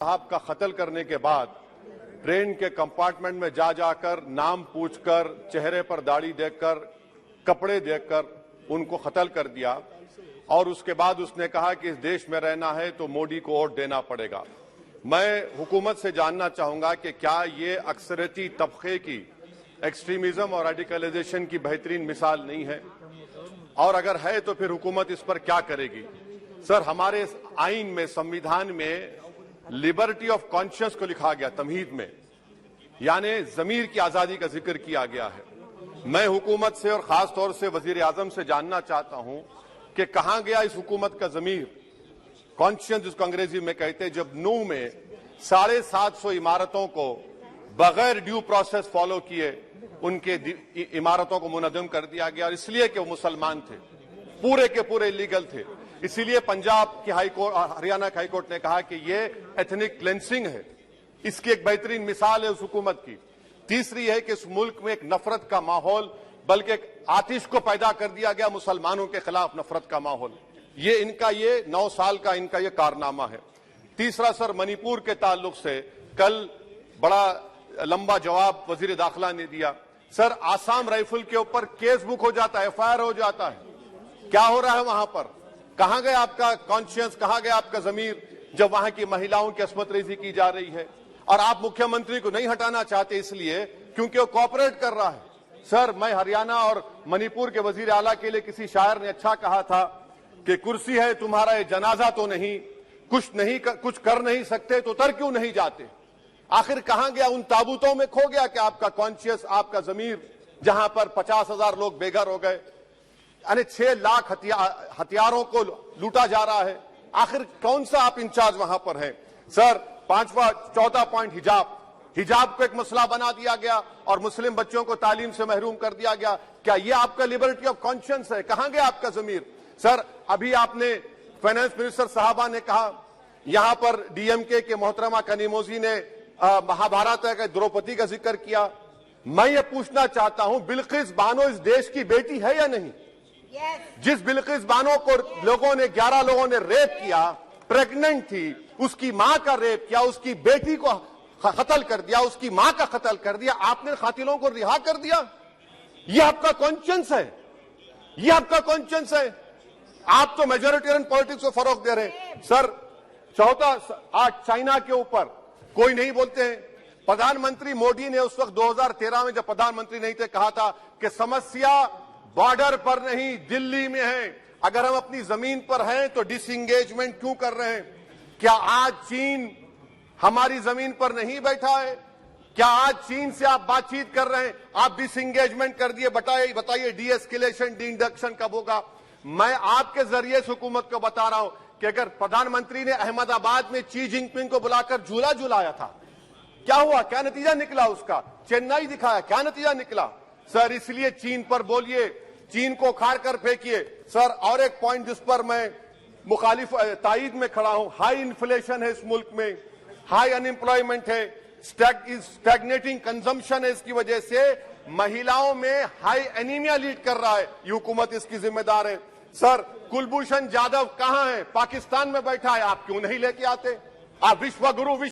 साहब का कत्ल करने के बाद ट्रेन के कंपार्टमेंट में जाकर नाम पूछकर, चेहरे पर दाढ़ी देखकर, कपड़े देखकर उनको कत्ल कर दिया और उसके बाद उसने कहा कि इस देश में रहना है तो मोदी को वोट देना पड़ेगा। मैं हुकूमत से जानना चाहूंगा कि क्या ये अक्सरियती तबके की एक्सट्रीमिज्म और रेडिकलाइजेशन की बेहतरीन मिसाल नहीं है, और अगर है तो फिर हुकूमत इस पर क्या करेगी। सर, हमारे आइन में, संविधान में लिबर्टी ऑफ कॉन्शियस को लिखा गया, तमहीद में, यानी जमीर की आजादी का जिक्र किया गया है। मैं हुकूमत से और खास तौर से वजीर आजम से जानना चाहता हूं कि कहां गया इस हुकूमत का जमीर, कॉन्शियस जिसको अंग्रेजी में कहते हैं, जब नूह में 750 इमारतों को बगैर ड्यू प्रोसेस फॉलो किए उनके इमारतों को मुनज़्ज़म कर दिया गया, और इसलिए कि वो मुसलमान थे, पूरे के पूरे इलीगल थे। इसीलिए पंजाब की हाईकोर्ट और हरियाणा की हाईकोर्ट ने कहा कि ये एथनिक क्लेंसिंग है। इसकी एक बेहतरीन मिसाल है उस हुकूमत की। तीसरी है कि इस मुल्क में एक नफरत का माहौल, बल्कि एक आतिश को पैदा कर दिया गया, मुसलमानों के खिलाफ नफरत का माहौल। ये इनका 9 साल का इनका ये कारनामा है। तीसरा सर, मणिपुर के ताल्लुक से कल बड़ा लंबा जवाब वजीर दाखिला ने दिया। सर, आसाम राइफल के ऊपर केस बुक हो जाता है, FIR हो जाता है। क्या हो रहा है वहां पर? कहां गया आपका कॉन्शियस, कहां गया आपका जमीर, जब वहां की महिलाओं की अस्मत रेजी की जा रही है? और आप मुख्यमंत्री को नहीं हटाना चाहते इसलिए क्योंकि वो कोऑपरेट कर रहा है। सर, मैं हरियाणा और मणिपुर के वजीर आला के लिए, किसी शायर ने अच्छा कहा था कि कुर्सी है तुम्हारा ये जनाजा तो नहीं, कुछ कर नहीं सकते तो उतर क्यों नहीं जाते। आखिर कहां गया? उन ताबूतों में खो गया कि आपका कॉन्शियस, आपका जमीर, जहां पर 50,000 लोग बेघर हो गए, यानी 6 लाख हथियारों को लूटा जा रहा है। आखिर कौन सा आप इंचार्ज वहां पर हैं? सर, 4था पॉइंट, हिजाब को एक मसला बना दिया गया और मुस्लिम बच्चों को तालीम से महरूम कर दिया गया। क्या ये आपका लिबर्टी ऑफ कॉन्शियस है? कहां गया आपका जमीर? सर, अभी आपने फाइनेंस मिनिस्टर साहबा ने कहा, यहां पर DMK के मोहतरमा कनीमोजी ने महाभारत के द्रौपदी का जिक्र किया। मैं ये पूछना चाहता हूं, बिल्किस बानो इस देश की बेटी है या नहीं? जिस बिल्किस बानो को 11 लोगों ने रेप किया, प्रेग्नेंट थी, उसकी मां का रेप किया, उसकी बेटी को कत्ल कर दिया, उसकी मां का कत्ल कर दिया, आपने कातिलों को रिहा कर दिया। ये आपका कॉन्शियस है? ये आपका कॉन्शियस है? आप तो मेजोरिटेरियन पॉलिटिक्स को फरोग दे रहे हैं। सर, चौथा, आज चाइना के ऊपर कोई नहीं बोलते हैं। प्रधानमंत्री मोदी ने उस वक्त 2013 में जब प्रधानमंत्री नहीं थे, कहा था कि समस्या बॉर्डर पर नहीं, दिल्ली में है। अगर हम अपनी जमीन पर हैं तो डिसएंगेजमेंट क्यों कर रहे हैं? क्या आज चीन हमारी जमीन पर नहीं बैठा है? क्या आज चीन से आप बातचीत कर रहे हैं? आप डिसएंगेजमेंट कर दिए। बताइए डी-एस्केलेशन, डी-इंडक्शन कब होगा? मैं आपके जरिए इस हुकूमत को बता रहा हूं कि अगर प्रधानमंत्री ने अहमदाबाद में शी जिनपिंग को बुलाकर झूला झुलाया था, क्या हुआ? क्या नतीजा निकला उसका? चेन्नई दिखाया, क्या नतीजा निकला? सर, इसलिए चीन पर बोलिए, चीन को उखाड़ कर फेंकिए। सर, और एक पॉइंट जिस पर मैं मुखालिफ तायद में खड़ा हूं, हाई इन्फ्लेशन है इस मुल्क में, हाई अनएम्प्लॉयमेंट है, स्टैग्नेटिंग कंजम्पशन है। इसकी वजह से महिलाओं में हाई एनीमिया लीड कर रहा है। ये हुकूमत इसकी जिम्मेदार है। सर, कुलभूषण जाधव कहां है? पाकिस्तान में बैठा है, आप क्यों नहीं लेके आते? आप विश्व गुरु